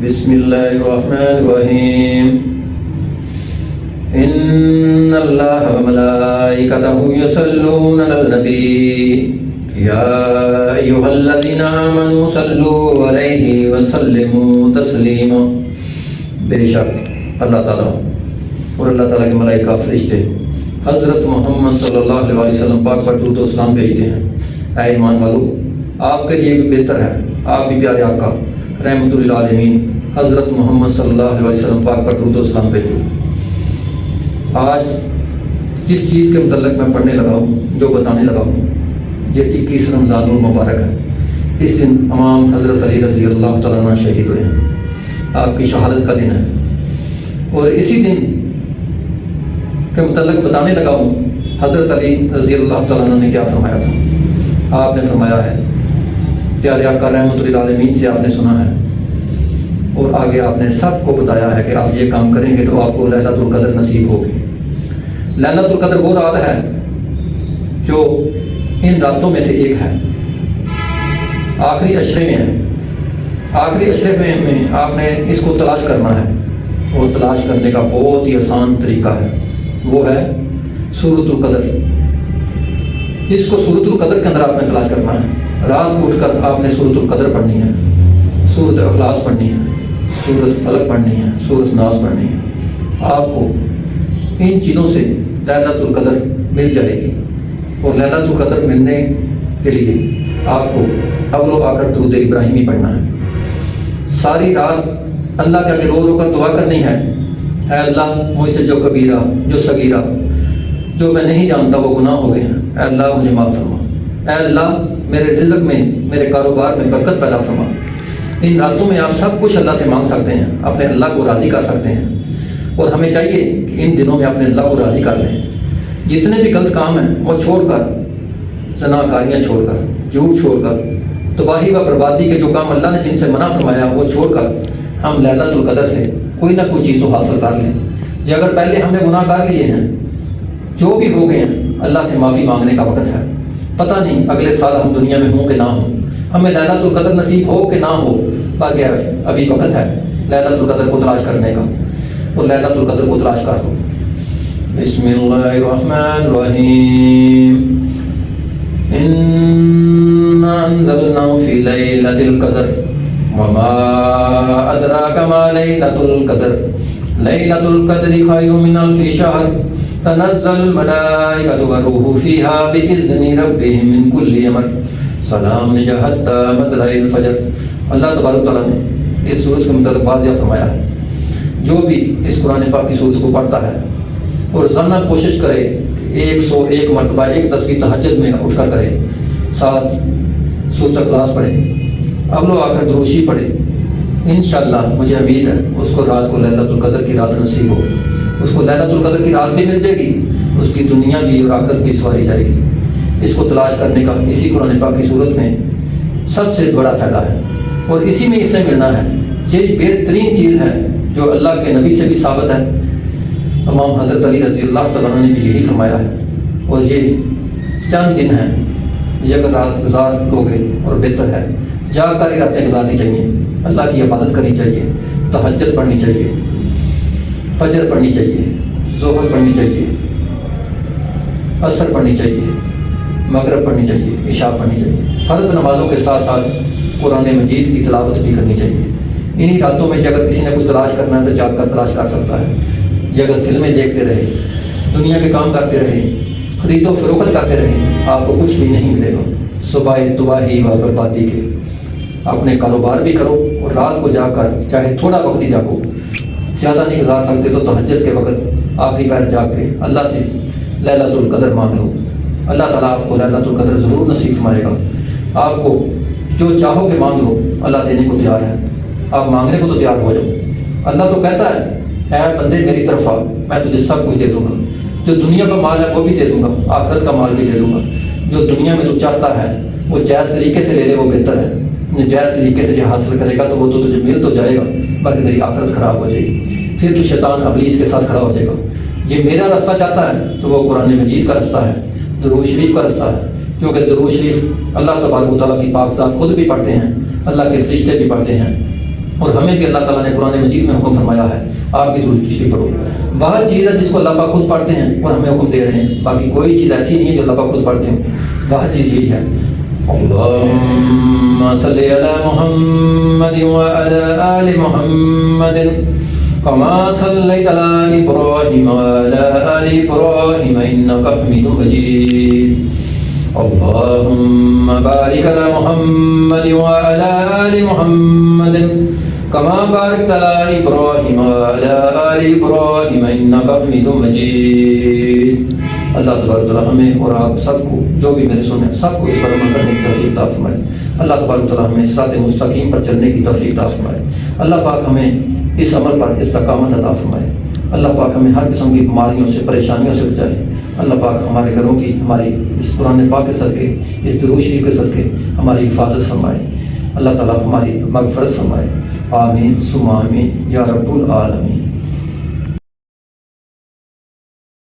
بسم اللہ الرحمن الرحیم ان اللہ وملائکتہ یصلون علی النبی یا ایھا الذین آمنوا صلوا علیہ وسلموا تسلیما۔ بے شک اللہ تعالیٰ اور اللہ تعالیٰ کے ملائکہ فرشتے حضرت محمد صلی اللہ علیہ وسلم پاک پر درود و سلام بھیجتے ہیں۔ اے ایمان والو، آپ کے لیے بھی بہتر ہے آپ بھی پیارے آقا رحمت للعالمین حضرت محمد صلی اللہ علیہ وسلم پاک پر درود و سلام بھیجو۔ آج جس چیز کے متعلق میں پڑھنے لگا ہوں، جو بتانے لگا ہوں، یہ 21 رمضان المبارک ہے۔ اس دن امام حضرت علی رضی اللہ تعالیٰ عنہ شہید ہوئے ہیں، آپ کی شہادت کا دن ہے۔ اور اسی دن کے متعلق بتانے لگا ہوں حضرت علی رضی اللہ تعالیٰ عنہ نے کیا فرمایا تھا۔ آپ نے فرمایا ہے، پیارے آقا رحمت للعالمین سے آپ نے سنا ہے اور آگے آپ نے سب کو بتایا ہے کہ آپ یہ کام کریں گے تو آپ کو لیلۃ القدر نصیب ہوگی۔ لیلۃ القدر وہ رات ہے جو ان راتوں میں سے ایک ہے، آخری عشرے میں ہے۔ آخری عشرے میں آپ نے اس کو تلاش کرنا ہے، اور تلاش کرنے کا بہت ہی آسان طریقہ ہے، وہ ہے سورۃ القدر۔ اس کو سورۃ القدر کے اندر آپ نے تلاش کرنا ہے۔ رات کو اٹھ کر آپ نے سورۃ القدر پڑھنی ہے، سورۃ اخلاص پڑھنی ہے، سورۃ فلق پڑھنی ہے، سورۃ ناس پڑھنی ہے۔ آپ کو ان چیزوں سے لیلۃ القدر مل جائے گی، اور لیلۃ القدر ملنے کے لیے آپ کو اول و آخر درود ابراہیمی پڑھنا ہے۔ ساری رات اللہ کے آگے رو رو کر دعا کرنی ہے، اے اللہ مجھ سے جو کبیرہ جو صغیرہ جو میں نہیں جانتا وہ گناہ ہو گئے ہیں، اے اللہ مجھے معاف فرما۔ اے اللہ میرے رزق میں میرے کاروبار میں برکت پیدا فرما۔ ان راتوں میں آپ سب کچھ اللہ سے مانگ سکتے ہیں، اپنے اللہ کو راضی کر سکتے ہیں، اور ہمیں چاہیے کہ ان دنوں میں اپنے اللہ کو راضی کر لیں۔ جتنے بھی غلط کام ہیں وہ چھوڑ کر، زناکاریاں چھوڑ کر، جھوٹ چھوڑ کر، تباہی و بربادی کے جو کام اللہ نے جن سے منع فرمایا وہ چھوڑ کر ہم لیلۃ القدر سے کوئی نہ کوئی چیز تو حاصل کر لیں۔ جی اگر پہلے ہم نے گناہ کر لیے ہیں، جو بھی ہو گئے ہیں، اللہ سے معافی مانگنے کا وقت ہے۔ پتہ نہیں اگلے سال ہم دنیا میں ہوں کہ نہ ہوں، ہمیں لیلۃ القدر نصیب ہو کہ نہ ہو، باقی ابھی وقت ہے لیلۃ القدر کو تلاش کرنے کا، اور لیلۃ القدر کو تلاش کر لو۔ بسم اللہ الرحمن الرحیم انا انزلناه فی لیلۃ القدر وما ادراک ما لیلۃ القدر لیلۃ القدر خیر من الف شہر تنزل الملائکۃ والروح فیہا بإذن ربہم من کل امر سلام ہی حتی مطلع الفجر۔ اللہ تبارک تعالیٰ نے اس سورت کے متعلق واضح فرمایا ہے، جو بھی اس قرآن پاک کی سورت کو پڑھتا ہے اور ضمن کوشش کرے کہ 101 مرتبہ ایک تسبیح تہجد میں اٹھ کر کرے، ساتھ سورت اخلاص پڑھے، اول و آخر دروشی پڑھے، انشاءاللہ مجھے امید ہے اس کو رات کو لیلۃ القدر کی رات نصیب ہوگی، اس کو لیلۃ القدر کی رات بھی مل جائے گی، اس کی دنیا بھی اور آخرت بھی سنواری جائے گی۔ اس کو تلاش کرنے کا اسی قرآن پاک کی صورت میں سب سے بڑا فائدہ ہے، اور اسی میں اس سے ملنا ہے۔ یہ بہترین چیز ہے جو اللہ کے نبی سے بھی ثابت ہے، امام حضرت علی رضی اللہ تعالیٰ عنہ نے بھی یہی فرمایا ہے۔ اور یہ چند دن ہیں، یہ اگر رات گزار لوگے اور بہتر ہے، جاگ کر ہی راتیں گزارنی چاہیے، اللہ کی عبادت کرنی چاہیے، تہجد پڑھنی چاہیے، فجر پڑھنی چاہیے، ظہر پڑھنی چاہیے، عصر پڑھنی چاہیے، مغرب پڑھنی چاہیے، عشاء پڑھنی چاہیے۔ فرض نمازوں کے ساتھ ساتھ قرآن مجید کی تلاوت بھی کرنی چاہیے۔ انہی راتوں میں اگر کسی نے کچھ تلاش کرنا ہے تو جاگ کر تلاش کر سکتا ہے۔ یہ اگر فلمیں دیکھتے رہے، دنیا کے کام کرتے رہے، خرید و فروخت کرتے رہے، آپ کو کچھ بھی نہیں ملے گا صبح تباہی و بربادی کے۔ اپنے کاروبار بھی کرو اور رات کو جاگ کر چاہے تھوڑا وقت ہی جاگو، زیادہ نہیں گزار سکتے تو تہجد کے وقت آخری پہر جاگ کے اللہ سے لیلۃ القدر مانگ لو۔ اللہ تعالیٰ آپ کو لیلۃ القدر ضرور نصیب فرمائے گا۔ آپ کو جو چاہو کہ مانگ لو، اللہ دینے کو تیار ہے، آپ مانگنے کو تو تیار ہو جاؤ۔ اللہ تو کہتا ہے اے بندے میری طرف آ، میں تجھے سب کچھ دے دوں گا، جو دنیا کا مال ہے وہ بھی دے دوں گا، آخرت کا مال بھی دے دوں گا۔ جو دنیا میں تو چاہتا ہے وہ جائز طریقے سے لے لے، وہ بہتر ہے۔ جائز طریقے سے جو حاصل کرے گا تو وہ تو تجھے مل تو جائے گا، بلکہ تیری آخرت خراب ہو جائے گی، پھر تو شیطان ابلیس کے ساتھ کھڑا ہو جائے گا۔ یہ میرا راستہ چاہتا ہے تو وہ قرآن مجید کا راستہ ہے، درود شریف کا راستہ ہے، کیونکہ درود شریف اللہ تبارک و تعالیٰ کی پاک ذات خود بھی پڑھتے ہیں، اللہ کے فرشتے بھی پڑھتے ہیں، اور ہمیں بھی اللہ تعالیٰ نے قرآن مجید میں حکم فرمایا ہے آپ بھی درود تشریف پڑھو. وہ چیز ہے جس کو اللہ پاک خود پڑھتے ہیں اور ہمیں حکم دے رہے ہیں. باقی کوئی چیز ایسی نہیں ہے جو اللہ پاک خود پڑھتے ہیں. وہ چیز یہی ہے اللہم صلی علی محمد وعلی آل محمد کما صلیت علی ابراہیم وعلی آل ابراہیم انکا حمید مجید. اللہم بارک علی محمد وعلی آل محمد کما بارکت علی ابراہیم وعلی آل ابراہیم انکا حمید مجید. اللہ تبارک تعالیٰ ہمیں اور آپ سب کو جو بھی میرے سنیں سب کو اس پر عمل کرنے کی توفیق عطا فرمائے. اللہ تبارک تعالیٰ ہمیں صراط مستقیم پر چلنے کی توفیق عطا فرمائے. اللہ پاک ہمیں اس عمل پر استقامت عطا فرمائے. اللہ پاک ہمیں ہر قسم کی بیماریوں سے پریشانیوں سے بچائے. اللہ پاک ہمارے گھروں کی ہماری اس قرآن پاک کے صدقے اس درود شریف کے صدقے ہماری حفاظت فرمائے. اللہ تعالیٰ ہماری مغفرت فرمائے. آمین ثم آمین یا رب العالمین.